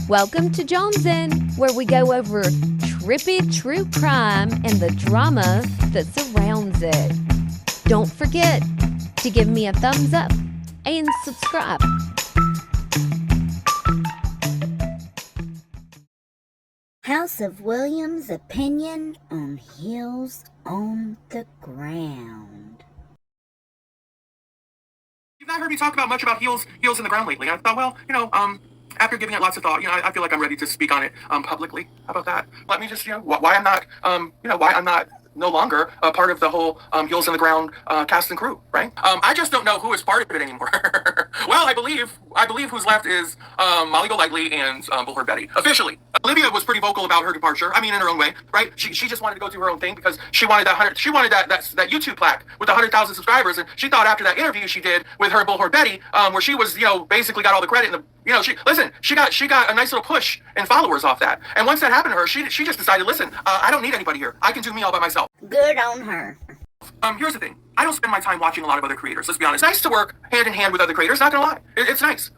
Welcome to Jonesin', where we go over trippy true crime and the drama that surrounds it. Don't forget to give me a thumbs up and subscribe. House of Williams' opinion on heels on the ground. You've not heard me talk about much about heels in the ground lately. I thought, well, after giving it lots of thought, I feel like I'm ready to speak on it publicly. How about that? Let me just, why I'm not no longer a part of the whole heels in the ground cast and crew, right? I just don't know who is part of it anymore. Well, I believe who's left is Molly Golightly and Bullhorn Betty, officially. Olivia was pretty vocal about her departure. I mean, in her own way, right? She just wanted to go do her own thing because she wanted that YouTube plaque with the 100,000 subscribers, and she thought after that interview she did with her and Bullhorn Betty, where she was, basically got all the credit. She got a nice little push and followers off that. And once that happened to her, she just decided, listen, I don't need anybody here. I can do me all by myself. Good on her. Here's the thing. I don't spend my time watching a lot of other creators. Let's be honest. It's nice to work hand in hand with other creators. Not gonna lie. It's nice.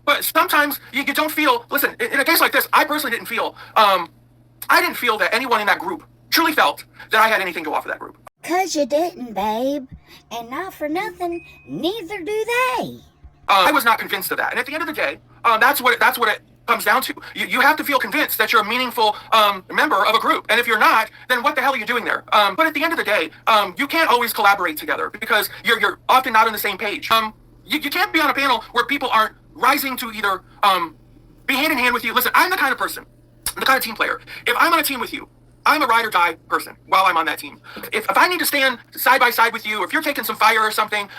But sometimes you don't feel, listen, in a case like this, I personally didn't feel, I didn't feel that anyone in that group truly felt that I had anything to offer that group. 'Cause you didn't, babe. And not for nothing, neither do they. I was not convinced of that. And at the end of the day, that's what it comes down to. You have to feel convinced that you're a meaningful member of a group. And if you're not, then what the hell are you doing there? But at the end of the day, you can't always collaborate together because you're often not on the same page. You can't be on a panel where people aren't rising to either be hand in hand with you. Listen, I'm the kind of person, the kind of team player. If I'm on a team with you, I'm a ride or die person while I'm on that team. If I need to stand side by side with you, or if you're taking some fire or something,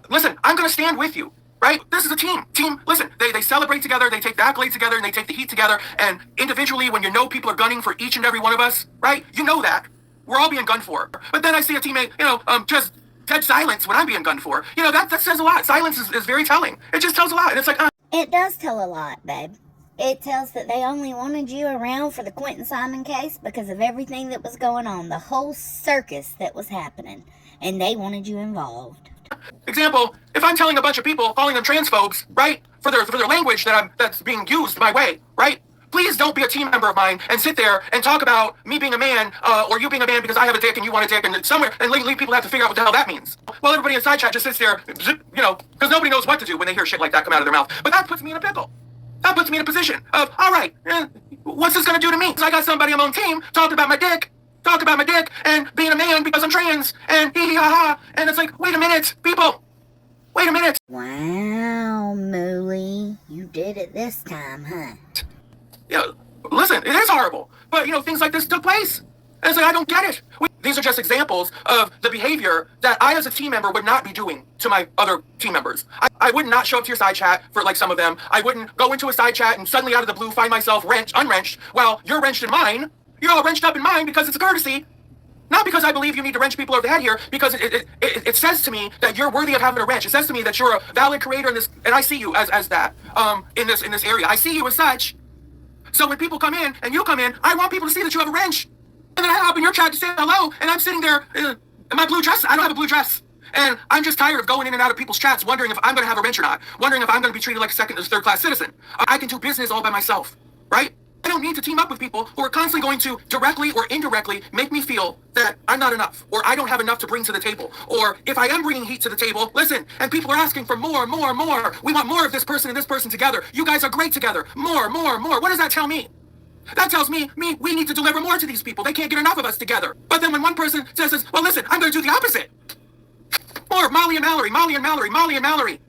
listen, I'm going to stand with you. Right? This is a team. Listen, they celebrate together, they take the accolades together, and they take the heat together. And individually, when people are gunning for each and every one of us, right? You know that. We're all being gunned for. But then I see a teammate, just dead silence when I'm being gunned for. That says a lot. Silence is very telling. It just tells a lot. And it's like, It does tell a lot, babe. It tells that they only wanted you around for the Quentin Simon case because of everything that was going on, the whole circus that was happening, and they wanted you involved. Example, if I'm telling a bunch of people, calling them transphobes, right, for their language that's being used my way, right? Please don't be a team member of mine and sit there and talk about me being a man, or you being a man because I have a dick and you want a dick, and somewhere, and leave people have to figure out what the hell that means. Well, everybody in side chat just sits there, because nobody knows what to do when they hear shit like that come out of their mouth. But that puts me in a pickle. That puts me in a position of, all right, what's this going to do to me? So I got somebody on my own team talking about my dick, and being a man because I'm trans, and hee hee ha ha, and it's like, wait a minute, people, wait a minute. Wow, Mooly, you did it this time, huh? Listen, it is horrible, but things like this took place, and it's like, I don't get it. These are just examples of the behavior that I as a team member would not be doing to my other team members. I would not show up to your side chat for like some of them. I wouldn't go into a side chat and suddenly out of the blue find myself unwrenched while you're wrenched in mine. You're all wrenched up in mine because it's a courtesy. Not because I believe you need to wrench people over the head here, because it says to me that you're worthy of having a wrench. It says to me that you're a valid creator in this, and I see you as that, in this area. I see you as such. So when people come in, and you come in, I want people to see that you have a wrench. And then I hop in your chat to say hello, and I'm sitting there in my blue dress. I don't have a blue dress. And I'm just tired of going in and out of people's chats, wondering if I'm going to have a wrench or not, wondering if I'm going to be treated like a second or third class citizen. I can do business all by myself, right? I don't need to team up with people who are constantly going to directly or indirectly make me feel that I'm not enough, or I don't have enough to bring to the table. Or if I am bringing heat to the table, listen, and people are asking for more. We want more of this person and this person together. You guys are great together. More. What does that tell me? That tells me we need to deliver more to these people. They can't get enough of us together. But then when one person says, well, listen, I'm going to do the opposite. More Molly and Mallery.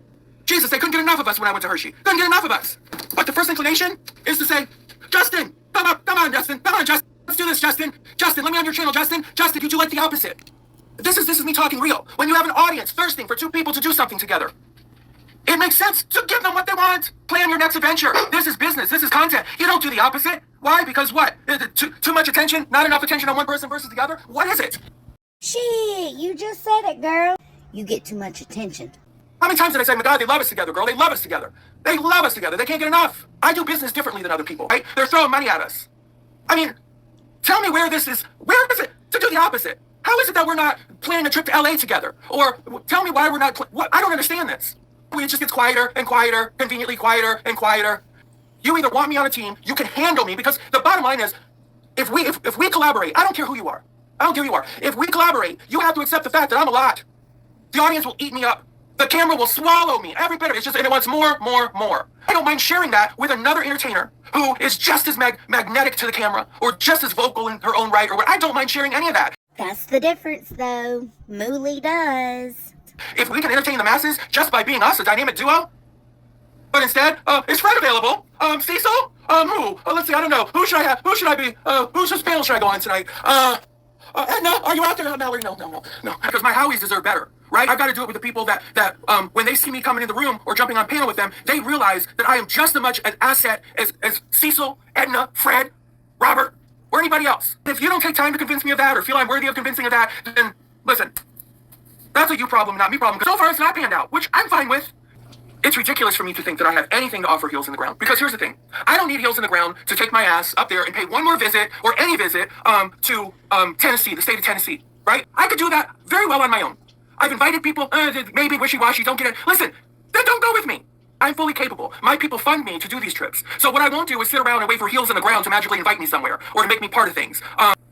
Jesus, they couldn't get enough of us when I went to Hershey. Couldn't get enough of us. But the first inclination is to say, Justin, come on, Justin. Let's do this, Justin. Justin, let me on your channel, Justin. Justin, you do like the opposite. This is me talking real. When you have an audience thirsting for two people to do something together, it makes sense to give them what they want. Plan your next adventure. This is business. This is content. You don't do the opposite. Why? Because what? Too much attention? Not enough attention on one person versus the other? What is it? Shit, you just said it, girl. You get too much attention. How many times did I say, my God, they love us together, girl. They love us together. They love us together. They can't get enough. I do business differently than other people, right? They're throwing money at us. I mean, tell me where this is. Where is it to do the opposite? How is it that we're not planning a trip to LA together? Or tell me why we're not. I don't understand this. It just gets quieter and quieter, conveniently quieter and quieter. You either want me on a team, you can handle me, because the bottom line is, if we collaborate, I don't care who you are. I don't care who you are. If we collaborate, you have to accept the fact that I'm a lot. The audience will eat me up. The camera will swallow me. Every bit of it. It's just, and it wants more. I don't mind sharing that with another entertainer who is just as magnetic to the camera, or just as vocal in her own right, or what. I don't mind sharing any of that. That's the difference, though. Mooly does. If we can entertain the masses just by being us, a dynamic duo, but instead, is Fred available? Cecil? Who? Let's see, I don't know. Who should I have? Who should I be? Whose panel should I go on tonight? Edna, are you out there? Mallery? No. Because my Howies deserve better, right? I've got to do it with the people that when they see me coming in the room or jumping on panel with them, they realize that I am just as much an asset as Cecil, Edna, Fred, Robert, or anybody else. If you don't take time to convince me of that, or feel I'm worthy of convincing of that, then listen, that's a you problem, not me problem. Because so far it's not panned out, which I'm fine with. It's ridiculous for me to think that I have anything to offer Heels in the Ground. Because here's the thing. I don't need Heels in the Ground to take my ass up there and pay one more visit, or any visit, to Tennessee, the state of Tennessee, right? I could do that very well on my own. I've invited people, maybe wishy-washy, don't get it. Listen, then don't go with me. I'm fully capable. My people fund me to do these trips. So what I won't do is sit around and wait for Heels in the Ground to magically invite me somewhere, or to make me part of things.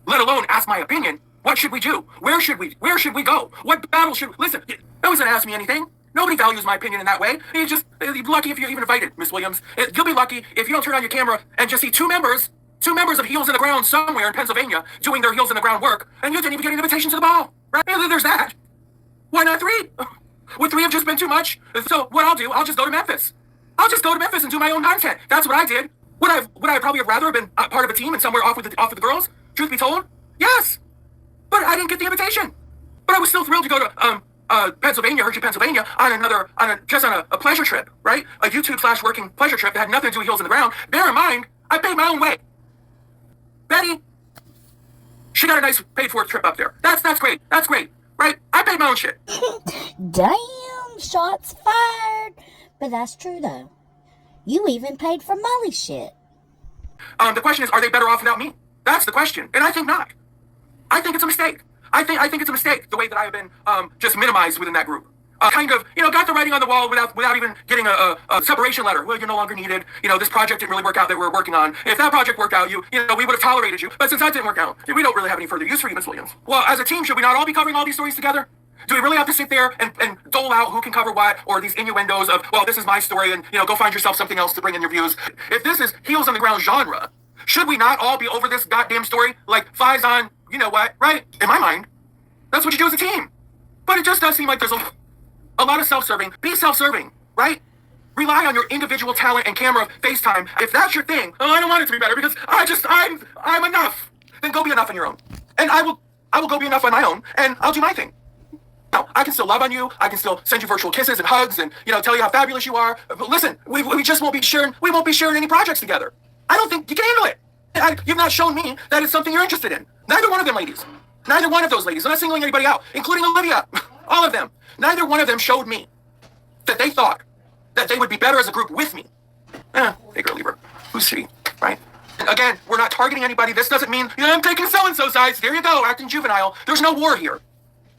Let alone ask my opinion. What should we do? Where should we go? What battle should we... Listen, no one's gonna ask me anything. Nobody values my opinion in that way. You're lucky if you're even invited, Miss Williams. You'll be lucky if you don't turn on your camera and just see two members of Heels in the Ground somewhere in Pennsylvania doing their Heels in the Ground work, and you didn't even get an invitation to the ball. Right? There's that. Why not 3? Would 3 have just been too much? So what I'll do, I'll just go to Memphis. I'll just go to Memphis and do my own content. That's what I did. Would I probably have rather been part of a team and somewhere off with the girls? Truth be told, yes. But I didn't get the invitation. But I was still thrilled to go to Pennsylvania, Hershey, Pennsylvania, on a pleasure trip, right? A YouTube/working pleasure trip that had nothing to do with Heels in the Ground. Bear in mind, I paid my own way. Betty, she got a nice paid-for trip up there. That's great. That's great, right? I paid my own shit. Damn, shots fired. But that's true, though. You even paid for Molly's shit. The question is, are they better off without me? That's the question, and I think not. I think it's a mistake. I think it's a mistake, the way that I have been just minimized within that group. Got the writing on the wall without even getting a separation letter. Well, you're no longer needed. This project didn't really work out that we're working on. If that project worked out, we would have tolerated you. But since that didn't work out, we don't really have any further use for you, Miss Williams. Well, as a team, should we not all be covering all these stories together? Do we really have to sit there and dole out who can cover what, or these innuendos of, well, this is my story, and, go find yourself something else to bring in your views? If this is Heels on the Ground genre, should we not all be over this goddamn story like flies on, you know what, right? In my mind, that's what you do as a team. But it just does seem like there's a lot of self-serving. Be self-serving, right? Rely on your individual talent and camera FaceTime. If that's your thing, I don't want it to be better because I'm enough. Then go be enough on your own. And I will go be enough on my own, and I'll do my thing. Now, I can still love on you. I can still send you virtual kisses and hugs and, tell you how fabulous you are. But listen, we just won't be sharing any projects together. I don't think you can handle it. You've not shown me that it's something you're interested in. Neither one of them ladies. Neither one of those ladies. I'm not singling anybody out, including Olivia. All of them. Neither one of them showed me that they thought that they would be better as a group with me. Take her or leave her. Who's she, right? And again, we're not targeting anybody. This doesn't mean, I'm taking so-and-so sides. There you go, acting juvenile. There's no war here.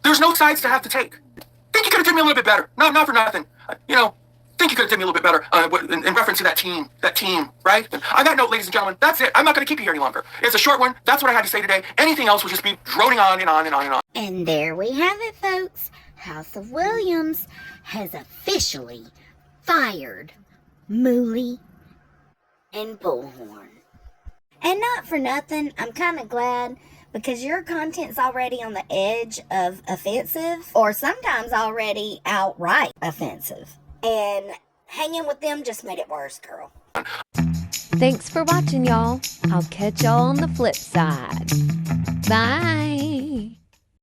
There's no sides to have to take. Think you could have done me a little bit better. No, not for nothing. Think you could have done me a little bit better in reference to that team, right? And on that note, ladies and gentlemen, that's it. I'm not going to keep you here any longer. It's a short one. That's what I had to say today. Anything else will just be droning on and on and on and on. And there we have it, folks. House of Williams has officially fired Mooly and Bullhorn. And not for nothing, I'm kind of glad, because your content's already on the edge of offensive, or sometimes already outright offensive. And hanging with them just made it worse, girl. Thanks for watching, y'all. I'll catch y'all on the flip side. Bye.